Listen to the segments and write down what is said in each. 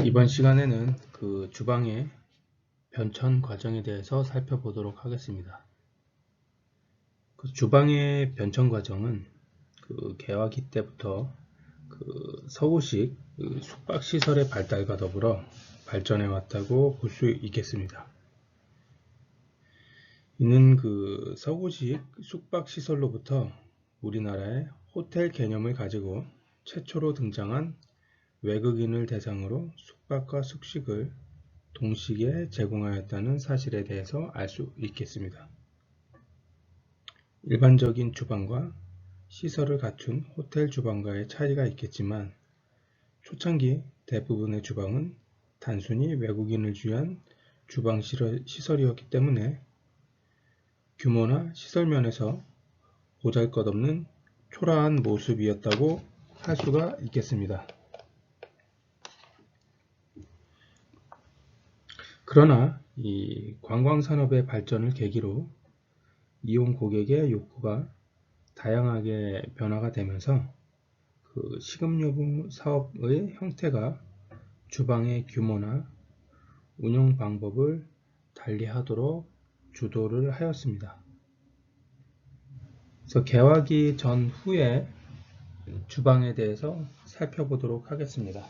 이번 시간에는 그 주방의 변천 과정에 대해서 살펴보도록 하겠습니다. 그 주방의 변천 과정은 그 개화기 때부터 그 서구식 그 숙박 시설의 발달과 더불어 발전해 왔다고 볼 수 있겠습니다. 이는 그 서구식 숙박 시설로부터 우리나라의 호텔 개념을 가지고 최초로 등장한 외국인을 대상으로 숙박과 숙식을 동시에 제공하였다는 사실에 대해서 알 수 있겠습니다. 일반적인 주방과 시설을 갖춘 호텔 주방과의 차이가 있겠지만 초창기 대부분의 주방은 단순히 외국인을 위한 주방 시설이었기 때문에 규모나 시설 면에서 보잘것없는 초라한 모습이었다고 할 수가 있겠습니다. 그러나 이 관광산업의 발전을 계기로 이용 고객의 욕구가 다양하게 변화가 되면서 그 식음유부 사업의 형태가 주방의 규모나 운영 방법을 달리하도록 주도를 하였습니다. 그래서 개화기 전후의 주방에 대해서 살펴보도록 하겠습니다.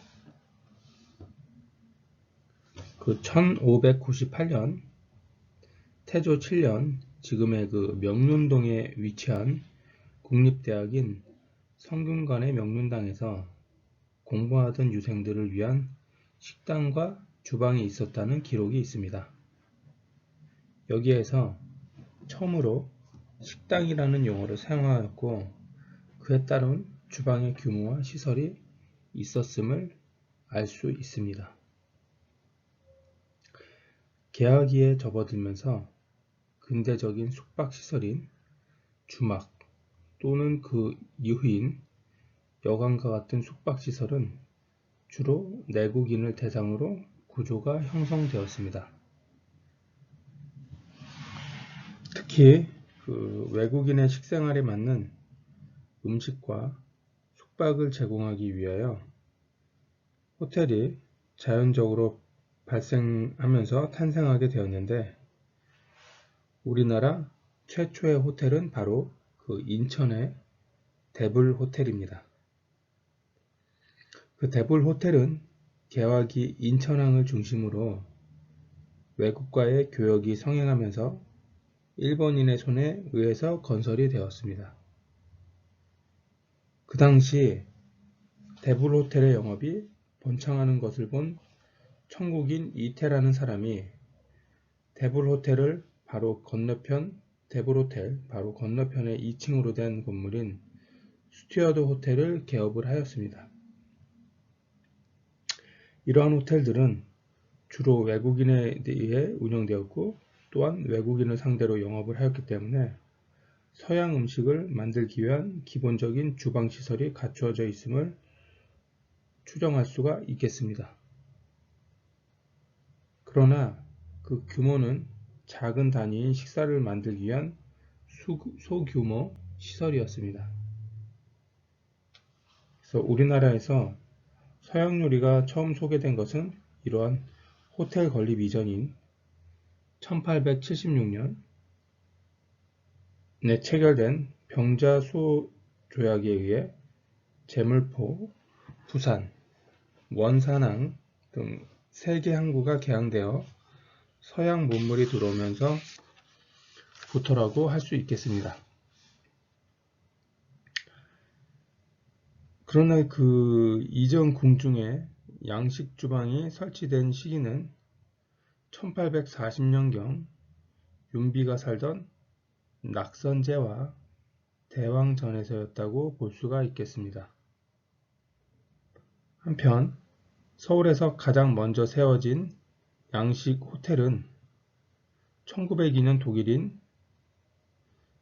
그 1598년 태조 7년 지금의 그 명륜동에 위치한 국립대학인 성균관의 명륜당에서 공부하던 유생들을 위한 식당과 주방이 있었다는 기록이 있습니다. 여기에서 처음으로 식당이라는 용어를 사용하였고 그에 따른 주방의 규모와 시설이 있었음을 알 수 있습니다. 개화기에 접어들면서 근대적인 숙박시설인 주막 또는 그 이후인 여관과 같은 숙박시설은 주로 내국인을 대상으로 구조가 형성되었습니다. 특히 그 외국인의 식생활에 맞는 음식과 숙박을 제공하기 위하여 호텔이 자연적으로 발생하면서 탄생하게 되었는데 우리나라 최초의 호텔은 바로 그 인천의 대불 호텔입니다. 그 대불 호텔은 개화기 인천항을 중심으로 외국과의 교역이 성행하면서 일본인의 손에 의해서 건설이 되었습니다. 그 당시 대불 호텔의 영업이 번창하는 것을 본 청국인 이태라는 사람이 대불 호텔을 바로 건너편 대불 호텔 바로 건너편의 2층으로 된 건물인 스튜어드 호텔을 개업을 하였습니다. 이러한 호텔들은 주로 외국인에 의해 운영되었고 또한 외국인을 상대로 영업을 하였기 때문에 서양 음식을 만들기 위한 기본적인 주방시설이 갖추어져 있음을 추정할 수가 있겠습니다. 그러나 그 규모는 작은 단위인 식사를 만들기 위한 소규모 시설이었습니다. 그래서 우리나라에서 서양 요리가 처음 소개된 것은 이러한 호텔 건립 이전인 1876년에 체결된 병자수조약에 의해 제물포, 부산, 원산항 등 3개 항구가 개항되어 서양 문물이 들어오면서 부터라고 할 수 있겠습니다. 그러나 그 이전 궁중에 양식 주방이 설치된 시기는 1840년경 윤비가 살던 낙선제와 대왕전에서였다고 볼 수가 있겠습니다. 한편 서울에서 가장 먼저 세워진 양식 호텔은 1902년 독일인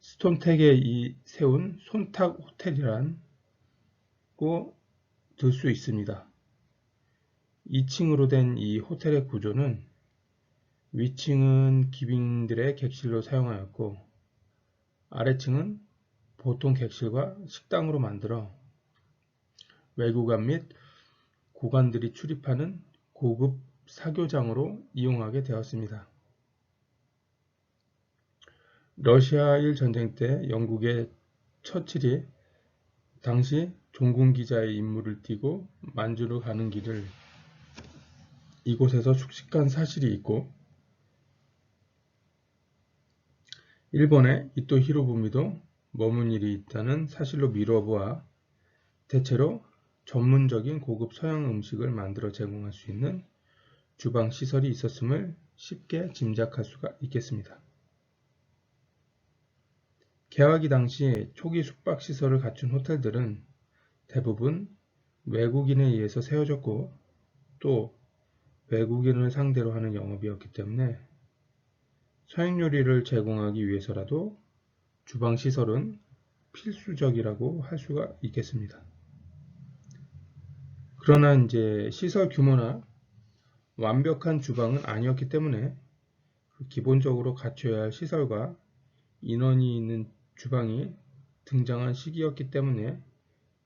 스톤텍이 세운 손탁 호텔이라고 들 수 있습니다. 2층으로 된 이 호텔의 구조는 위층은 귀빈들의 객실로 사용하였고 아래층은 보통 객실과 식당으로 만들어 외국인 및 고관들이 출입하는 고급 사교장으로 이용하게 되었습니다. 러시아일 전쟁 때 영국의 처칠이 당시 종군 기자의 임무를 띠고 만주로 가는 길을 이곳에서 숙식한 사실이 있고, 일본의 이토 히로부미도 머문 일이 있다는 사실로 미뤄보아 대체로 전문적인 고급 서양 음식을 만들어 제공할 수 있는 주방 시설이 있었음을 쉽게 짐작할 수가 있겠습니다. 개화기 당시 초기 숙박 시설을 갖춘 호텔들은 대부분 외국인에 의해서 세워졌고 또 외국인을 상대로 하는 영업이었기 때문에 서양 요리를 제공하기 위해서라도 주방 시설은 필수적이라고 할 수가 있겠습니다. 그러나 이제 시설 규모나 완벽한 주방은 아니었기 때문에 기본적으로 갖춰야 할 시설과 인원이 있는 주방이 등장한 시기였기 때문에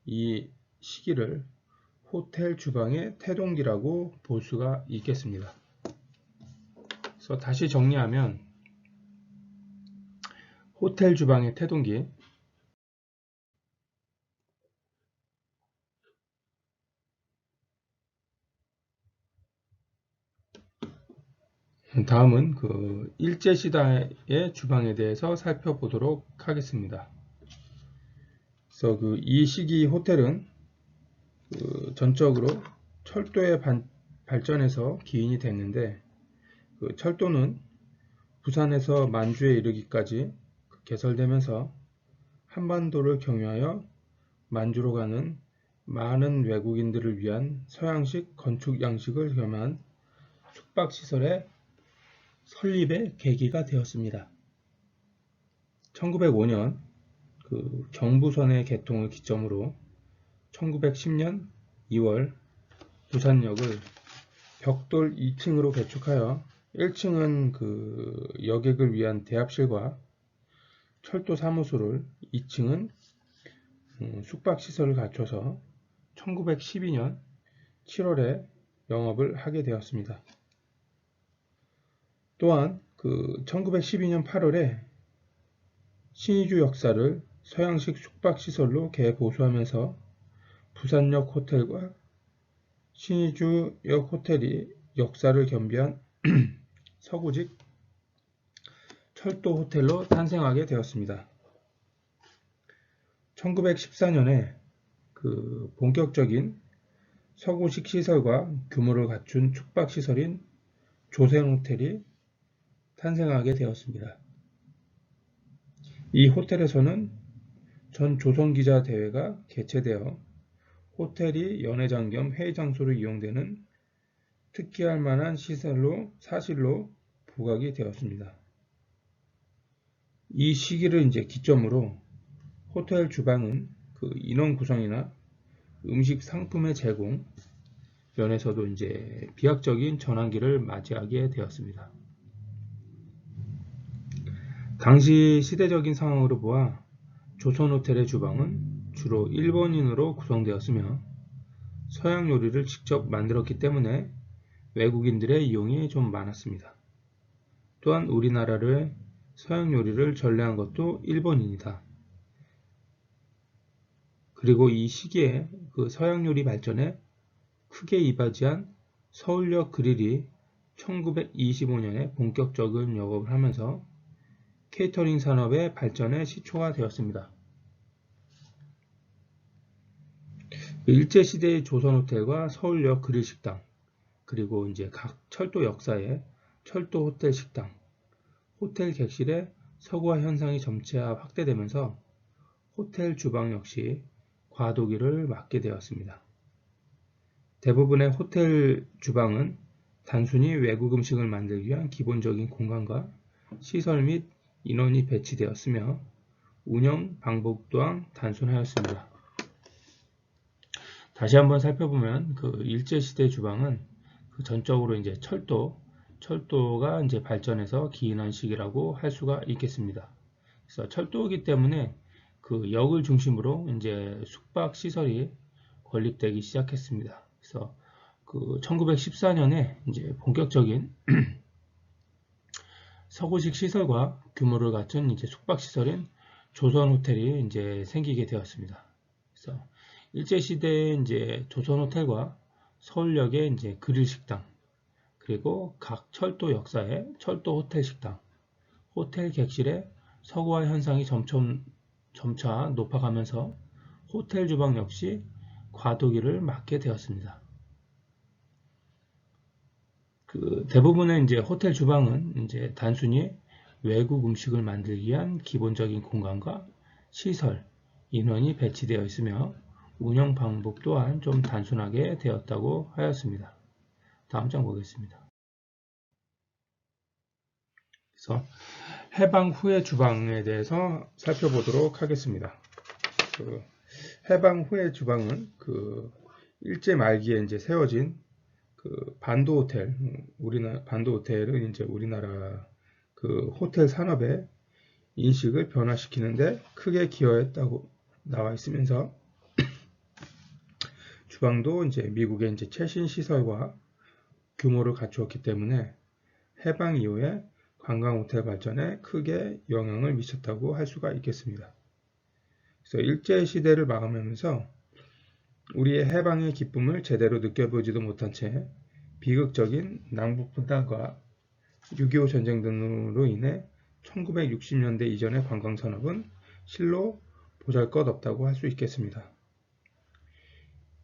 이 시기를 호텔 주방의 태동기라고 볼 수가 있겠습니다. 그래서 다시 정리하면 호텔 주방의 태동기, 다음은 그 일제시대의 주방에 대해서 살펴보도록 하겠습니다. 그래서 이 시기 호텔은 전적으로 철도의 발전에서 기인이 됐는데, 철도는 부산에서 만주에 이르기까지 개설되면서 한반도를 경유하여 만주로 가는 많은 외국인들을 위한 서양식 건축 양식을 겸한 숙박시설의 설립의 계기가 되었습니다. 1905년 경부선의 개통을 기점으로 1910년 2월 부산역을 벽돌 2층으로 개축하여 1층은 여객을 위한 대합실과 철도 사무소를, 2층은 숙박시설을 갖춰서 1912년 7월에 영업을 하게 되었습니다. 또한 1912년 8월에 신의주 역사를 서양식 숙박시설로 개보수하면서 부산역 호텔과 신의주역 호텔이 역사를 겸비한 서구식 철도 호텔로 탄생하게 되었습니다. 1914년에 본격적인 서구식 시설과 규모를 갖춘 숙박시설인 조센호텔이 탄생하게 되었습니다. 이 호텔에서는 전 조선기자 대회가 개최되어 호텔이 연회장 겸 회의장소로 이용되는 특기할 만한 사실로 부각이 되었습니다. 이 시기를 기점으로 호텔 주방은 인원 구성이나 음식 상품의 제공 면에서도 비약적인 전환기를 맞이하게 되었습니다. 당시 시대적인 상황으로 보아 조선호텔의 주방은 주로 일본인으로 구성되었으며 서양 요리를 직접 만들었기 때문에 외국인들의 이용이 좀 많았습니다. 또한 우리나라의 서양 요리를 전래한 것도 일본인이다. 그리고 이 시기에 서양 요리 발전에 크게 이바지한 서울역 그릴이 1925년에 본격적인 영업을 하면서 케이터링 산업의 발전의 시초가 되었습니다. 일제시대의 조선호텔과 서울역 그릴 식당, 그리고 각 철도 역사의 철도 호텔 식당, 호텔 객실의 서구화 현상이 점차 확대되면서 호텔 주방 역시 과도기를 맞게 되었습니다. 대부분의 호텔 주방은 단순히 외국 음식을 만들기 위한 기본적인 공간과 시설 및 인원이 배치되었으며 운영 방법 또한 단순하였습니다. 다시 한번 살펴보면 일제시대 주방은 전적으로 철도가 발전해서 기인한 시기라고 할 수가 있겠습니다. 그래서 철도이기 때문에 역을 중심으로 숙박 시설이 건립되기 시작했습니다. 그래서 1914년에 이제 본격적인 서구식 시설과 규모를 갖춘 이제 숙박시설인 조선호텔이 이제 생기게 되었습니다. 그래서 일제시대에 이제 조선호텔과 서울역의 이제 그릴식당, 그리고 각 철도 역사의 철도 호텔 식당, 호텔 객실의 서구화 현상이 점차 높아가면서 호텔 주방 역시 과도기를 맞게 되었습니다. 대부분의 이제 호텔 주방은 이제 단순히 외국 음식을 만들기 위한 기본적인 공간과 시설, 인원이 배치되어 있으며 운영 방법 또한 좀 단순하게 되었다고 하였습니다. 다음 장 보겠습니다. 그래서 해방 후의 주방에 대해서 살펴보도록 하겠습니다. 해방 후의 주방은 일제 말기에 이제 세워진 반도 호텔, 반도 호텔은 이제 우리나라 호텔 산업의 인식을 변화시키는데 크게 기여했다고 나와 있으면서 주방도 이제 미국의 이제 최신 시설과 규모를 갖추었기 때문에 해방 이후에 관광 호텔 발전에 크게 영향을 미쳤다고 할 수가 있겠습니다. 그래서 일제 시대를 마감하면서 우리의 해방의 기쁨을 제대로 느껴보지도 못한 채 비극적인 남북 분단과 6.25 전쟁 등으로 인해 1960년대 이전의 관광산업은 실로 보잘것없다고 할 수 있겠습니다.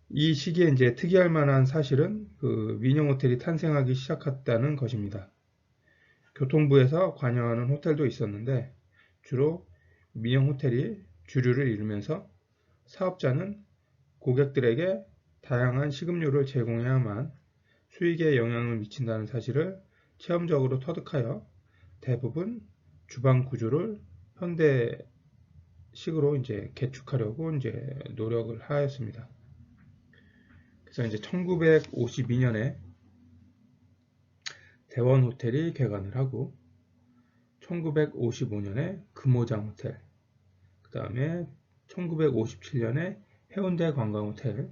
이 시기에 이제 특이할 만한 사실은 민영 호텔이 탄생하기 시작했다는 것입니다. 교통부에서 관여하는 호텔도 있었는데 주로 민영 호텔이 주류를 이루면서 사업자는 고객들에게 다양한 식음료를 제공해야만 수익에 영향을 미친다는 사실을 체험적으로 터득하여 대부분 주방 구조를 현대식으로 이제 개축하려고 이제 노력을 하였습니다. 그래서 이제 1952년에 대원 호텔이 개관을 하고 1955년에 금호장 호텔, 그 다음에 1957년에 해운대 관광 호텔,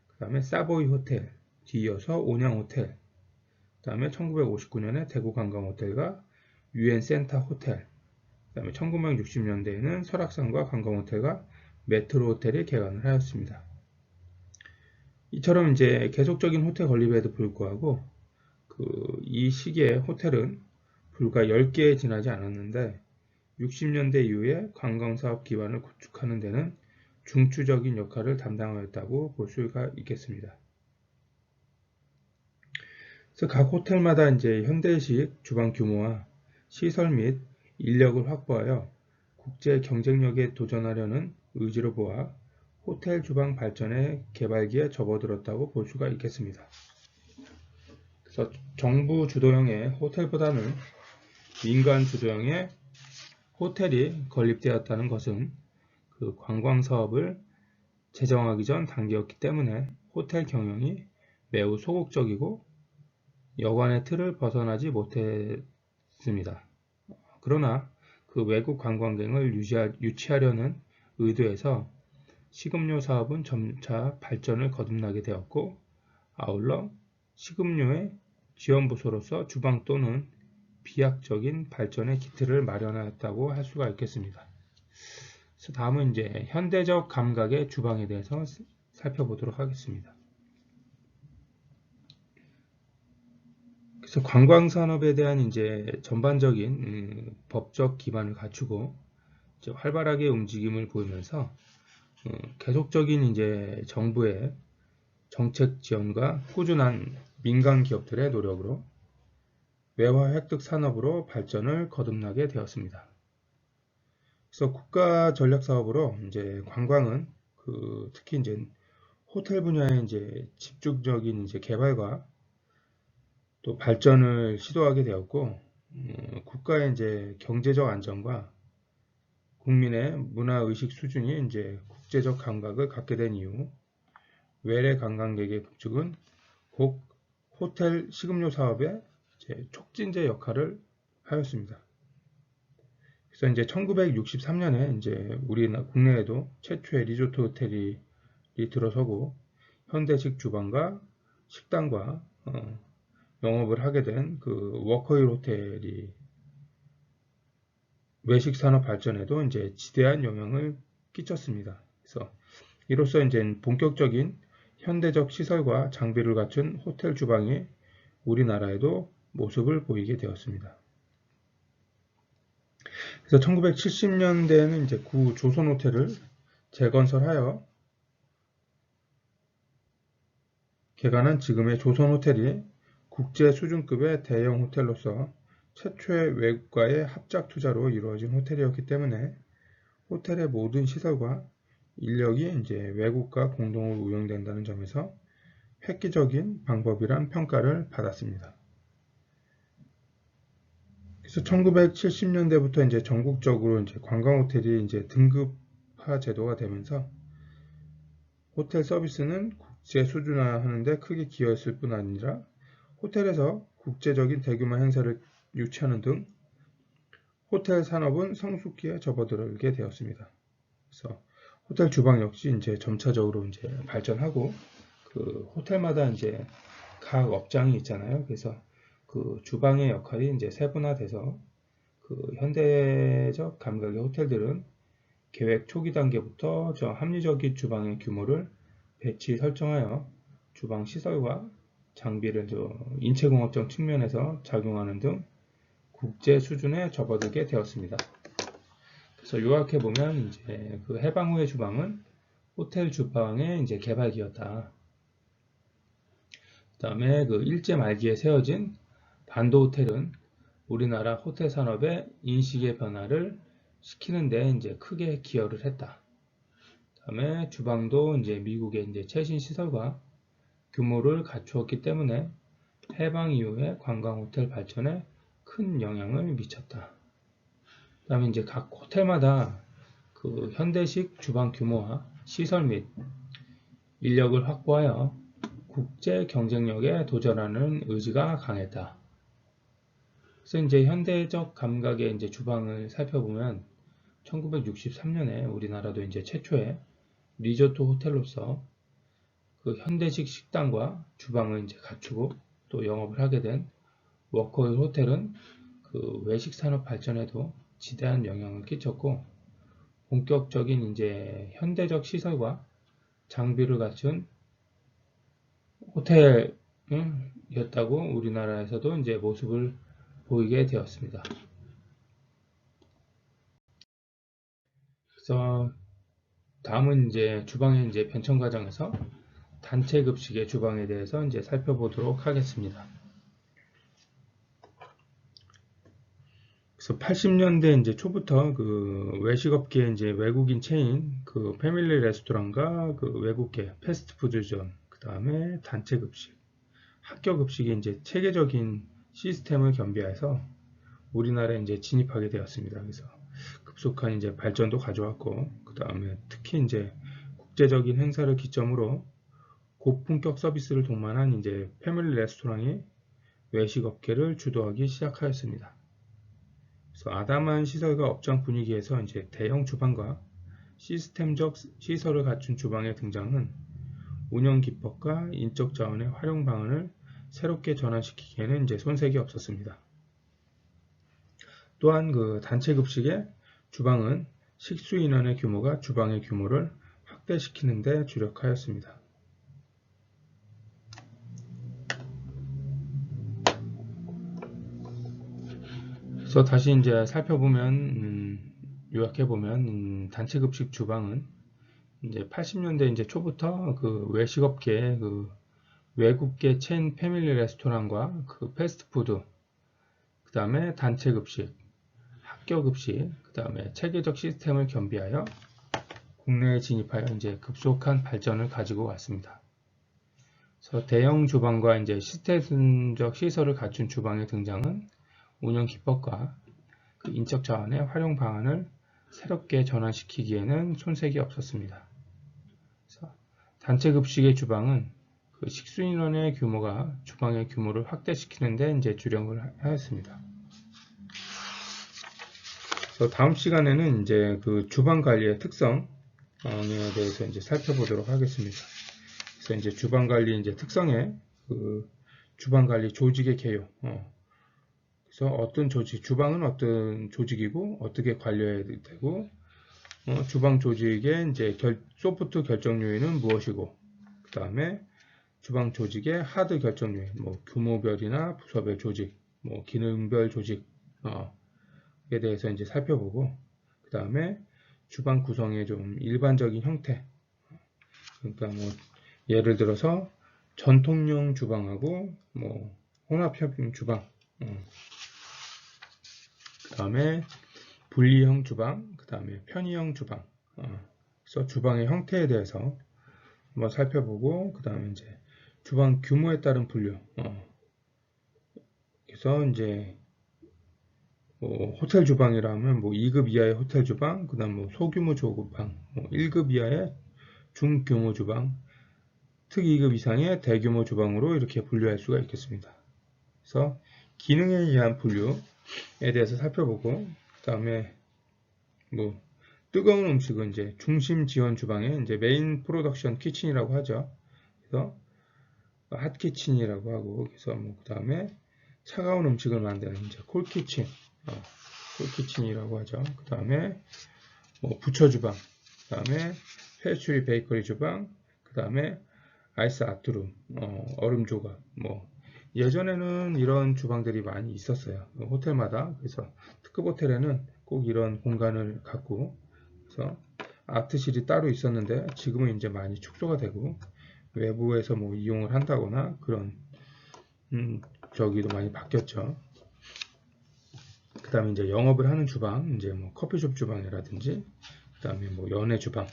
그 다음에 사보이 호텔, 뒤이어서 온양 호텔, 그 다음에 1959년에 대구 관광 호텔과 유엔 센터 호텔, 그 다음에 1960년대에는 설악산과 관광 호텔과 메트로 호텔이 개관을 하였습니다. 이처럼 이제 계속적인 호텔 건립에도 불구하고 이 시기에 호텔은 불과 10개에 지나지 않았는데 60년대 이후에 관광사업 기반을 구축하는 데는 중추적인 역할을 담당하였다고 볼 수가 있겠습니다. 그래서 각 호텔마다 이제 현대식 주방 규모와 시설 및 인력을 확보하여 국제 경쟁력에 도전하려는 의지로 보아 호텔 주방 발전의 개발기에 접어들었다고 볼 수가 있겠습니다. 그래서 정부 주도형의 호텔보다는 민간 주도형의 호텔이 건립되었다는 것은 관광 사업을 재정하기 전 단계였기 때문에 호텔 경영이 매우 소극적이고 여관의 틀을 벗어나지 못했습니다. 그러나 외국 관광객을 유치하려는 의도에서 식음료 사업은 점차 발전을 거듭나게 되었고 아울러 식음료의 지원부서로서 주방 또는 비약적인 발전의 기틀을 마련하였다고 할 수가 있겠습니다. 그래서 다음은 이제 현대적 감각의 주방에 대해서 살펴보도록 하겠습니다. 그래서 관광산업에 대한 이제 전반적인 법적 기반을 갖추고 이제 활발하게 움직임을 보이면서 계속적인 이제 정부의 정책 지원과 꾸준한 민간 기업들의 노력으로 외화 획득 산업으로 발전을 거듭나게 되었습니다. 그래서 국가 전략 사업으로 이제 관광은 특히 이제 호텔 분야의 이제 집중적인 이제 개발과 또 발전을 시도하게 되었고 국가의 이제 경제적 안정과 국민의 문화 의식 수준이 이제 국제적 감각을 갖게 된 이후 외래 관광객의 북측은 곧 호텔 식음료 사업의 촉진제 역할을 하였습니다. 그래서 이제 1963년에 이제 우리나라 국내에도 최초의 리조트 호텔이 들어서고 현대식 주방과 식당과 영업을 하게 된 그 워커힐 호텔이 외식 산업 발전에도 이제 지대한 영향을 끼쳤습니다. 그래서 이로써 이제 본격적인 현대적 시설과 장비를 갖춘 호텔 주방이 우리나라에도 모습을 보이게 되었습니다. 그래서 1970년대에는 이제 구 조선 호텔을 재건설하여 개관한 지금의 조선 호텔이 국제 수준급의 대형 호텔로서 최초의 외국과의 합작 투자로 이루어진 호텔이었기 때문에 호텔의 모든 시설과 인력이 이제 외국과 공동으로 운영된다는 점에서 획기적인 방법이란 평가를 받았습니다. 그래서 1970년대부터 이제 전국적으로 이제 관광 호텔이 이제 등급화 제도가 되면서 호텔 서비스는 국제 수준화하는데 크게 기여했을 뿐 아니라 호텔에서 국제적인 대규모 행사를 유치하는 등 호텔 산업은 성숙기에 접어들게 되었습니다. 그래서 호텔 주방 역시 이제 점차적으로 이제 발전하고 그 호텔마다 이제 각 업장이 있잖아요. 그래서 그 주방의 역할이 이제 세분화돼서 그 현대적 감각의 호텔들은 계획 초기 단계부터 저 합리적인 주방의 규모를 배치 설정하여 주방 시설과 장비를 인체공학적 측면에서 작용하는 등 국제 수준에 접어들게 되었습니다. 그래서 요약해 보면 이제 그 해방 후의 주방은 호텔 주방의 이제 개발기였다. 그다음에 그 일제 말기에 세워진 반도 호텔은 우리나라 호텔 산업의 인식의 변화를 시키는데 이제 크게 기여를 했다. 그다음에 주방도 이제 미국의 이제 최신 시설과 규모를 갖추었기 때문에 해방 이후의 관광 호텔 발전에 큰 영향을 미쳤다. 그다음에 이제 각 호텔마다 그 현대식 주방 규모와 시설 및 인력을 확보하여 국제 경쟁력에 도전하는 의지가 강했다. 그래서 이제 현대적 감각의 이제 주방을 살펴보면 1963년에 우리나라도 이제 최초의 리조트 호텔로서 그 현대식 식당과 주방을 이제 갖추고 또 영업을 하게 된 워커힐 호텔은 그 외식 산업 발전에도 지대한 영향을 끼쳤고 본격적인 이제 현대적 시설과 장비를 갖춘 호텔이었다고 우리나라에서도 이제 모습을 보이게 되었습니다. 그래서 다음은 이제 주방의 이제 변천 과정에서 단체 급식의 주방에 대해서 이제 살펴보도록 하겠습니다. 그래서 80년대 이제 초부터 그 외식업계 이제 외국인 체인 그 패밀리 레스토랑과 그 외국계 패스트푸드점 그 다음에 단체 급식, 학교 급식의 이제 체계적인 시스템을 겸비해서 우리나라에 이제 진입하게 되었습니다. 그래서 급속한 이제 발전도 가져왔고 그 다음에 특히 이제 국제적인 행사를 기점으로 고품격 서비스를 동반한 이제 패밀리 레스토랑이 외식업계를 주도하기 시작하였습니다. 그래서 아담한 시설과 업장 분위기에서 이제 대형 주방과 시스템적 시설을 갖춘 주방의 등장은 운영 기법과 인적 자원의 활용 방안을 새롭게 전환시키기에는 이제 손색이 없었습니다. 또한 그 단체 급식의 주방은 식수 인원의 규모가 주방의 규모를 확대시키는 데 주력하였습니다. 그래서 다시 이제 살펴보면 요약해보면 단체 급식 주방은 이제 80년대 이제 초부터 그 외식업계 그 외국계 체인 패밀리 레스토랑과 그 패스트푸드 그 다음에 단체 급식, 학교 급식, 그 다음에 체계적 시스템을 겸비하여 국내에 진입하여 이제 급속한 발전을 가지고 왔습니다. 그래서 대형 주방과 이제 시스템적 시설을 갖춘 주방의 등장은 운영 기법과 그 인적 자원의 활용 방안을 새롭게 전환시키기에는 손색이 없었습니다. 그래서 단체 급식의 주방은 그 식수 인원의 규모가 주방의 규모를 확대시키는 데 이제 주력을 하였습니다. 그래서 다음 시간에는 이제 그 주방 관리의 특성에 대해서 이제 살펴보도록 하겠습니다. 그래서 이제 주방 관리 이제 특성의 그 주방 관리 조직의 개요. 그래서 어떤 조직, 주방은 어떤 조직이고 어떻게 관리해야 되고, 주방 조직의 이제 소프트 결정 요인은 무엇이고, 그 다음에 주방 조직의 하드 결정 요인, 뭐 규모별이나 부서별 조직, 뭐 기능별 조직에 대해서 이제 살펴보고, 그 다음에 주방 구성의 좀 일반적인 형태, 그러니까 뭐 예를 들어서 전통용 주방하고 뭐 혼합형 주방, 그 다음에 분리형 주방, 그 다음에 편의형 주방, 그래서 주방의 형태에 대해서 한번 살펴보고, 그 다음에 이제 주방 규모에 따른 분류, 그래서 이제 뭐 호텔 주방이라면 뭐 2급 이하의 호텔 주방, 그 다음 뭐 소규모 주방, 뭐 1급 이하의 중규모 주방, 특 2급 이상의 대규모 주방으로 이렇게 분류할 수가 있겠습니다. 그래서 기능에 의한 분류에 대해서 살펴보고, 그 다음에 뭐 뜨거운 음식은 이제 중심 지원 주방에 이제 메인 프로덕션 키친이라고 하죠. 그래서 핫 키친이라고 하고, 그래서 뭐 그 다음에 차가운 음식을 만드는 이제 콜 키친, 콜 키친이라고 하죠. 그 다음에 뭐 부처 주방, 그 다음에 페스츄리 베이커리 주방, 그 다음에 아이스 아트룸, 얼음 조각. 뭐 예전에는 이런 주방들이 많이 있었어요. 호텔마다. 그래서 특급 호텔에는 꼭 이런 공간을 갖고, 그래서 아트실이 따로 있었는데 지금은 이제 많이 축소가 되고 외부에서 뭐 이용을 한다거나 그런 저기도 많이 바뀌었죠. 그 다음에 이제 영업을 하는 주방, 이제 뭐 커피숍 주방이라든지, 그 다음에 뭐 연애 주방,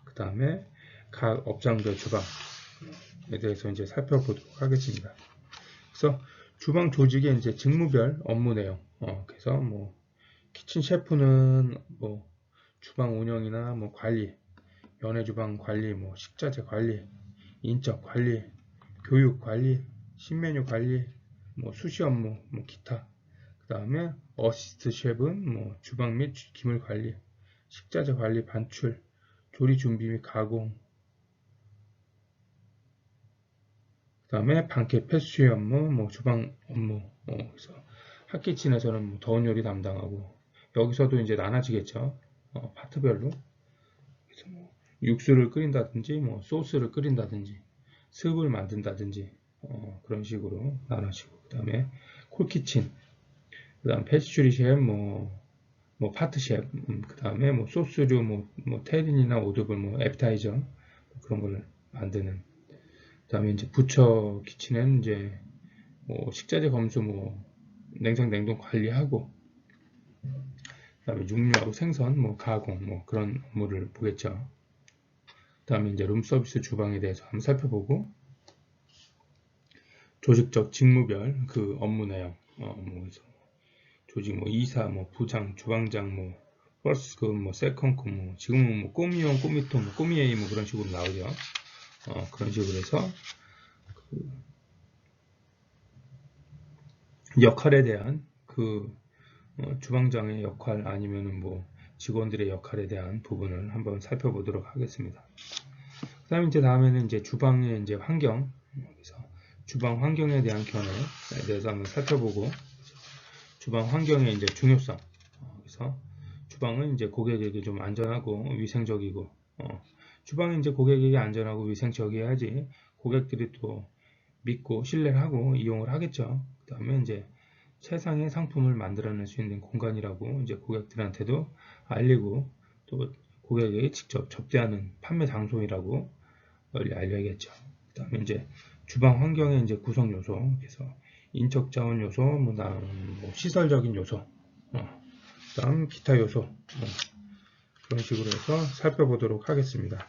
그 다음에 각 업장별 주방에 대해서 이제 살펴보도록 하겠습니다. 그래서 주방 조직의 이제 직무별 업무 내용, 그래서 뭐 키친 셰프는 뭐 주방 운영이나 뭐 관리, 연애 주방 관리, 뭐 식자재 관리, 인적 관리, 교육 관리, 신메뉴 관리, 뭐 수시 업무, 뭐 기타. 그 다음에 어시스트 셰프는 뭐 주방 및 기물 관리, 식자재 관리, 반출, 조리 준비 및 가공. 그 다음에 방켓 패스트리 업무, 뭐 주방 업무. 그래서 핫키친에서는 뭐 더운 요리 담당하고, 여기서도 이제 나눠지겠죠. 파트별로. 그래서 뭐 육수를 끓인다든지, 뭐 소스를 끓인다든지, 스프를 만든다든지, 그런 식으로 나눠지고, 그 다음에 콜키친, 그 다음 패스츄리 셰프, 뭐 파트 셰프, 그 다음에 뭐 소스류, 뭐 테린이나 오드블, 뭐 애프타이저, 뭐 그런 걸 만드는. 그 다음에 이제 부처 키친에는 이제 뭐 식자재 검수, 뭐 냉장 냉동 관리하고, 그 다음에 육류하고 생선, 뭐 가공, 뭐 그런 업무를 보겠죠. 그 다음에 이제 룸서비스 주방에 대해서 한번 살펴보고, 조직적 직무별 그 업무 내용, 뭐 조직 뭐 이사, 뭐 부장, 주방장, 뭐 퍼스트, 뭐 세컨급, 뭐 지금은 뭐 꼬미용, 꼬미토, 뭐 꼬미에이 뭐 그런 식으로 나오죠. 그런 식으로 해서 그 역할에 대한 그 주방장의 역할 아니면은 뭐 직원들의 역할에 대한 부분을 한번 살펴보도록 하겠습니다. 그다음에 이제 다음에는 이제 주방의 이제 환경, 그래서 주방 환경에 대한 견해에 대해서 한번 살펴보고, 주방 환경의 이제 중요성, 그래서 주방은 이제 고객에게 좀 안전하고 위생적이고, 주방은 이제 고객에게 안전하고 위생적이어야지 고객들이 또 믿고 신뢰하고 이용을 하겠죠. 그 다음에 이제 최상의 상품을 만들어낼 수 있는 공간이라고 이제 고객들한테도 알리고, 또 고객에게 직접 접대하는 판매 장소이라고 널리 알려야겠죠. 그 다음에 이제 주방 환경의 이제 구성 요소, 그래서 인적 자원 요소, 뭐 시설적인 요소, 그다음 기타 요소, 그런 식으로 해서 살펴보도록 하겠습니다.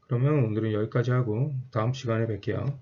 그러면 오늘은 여기까지 하고 다음 시간에 뵐게요.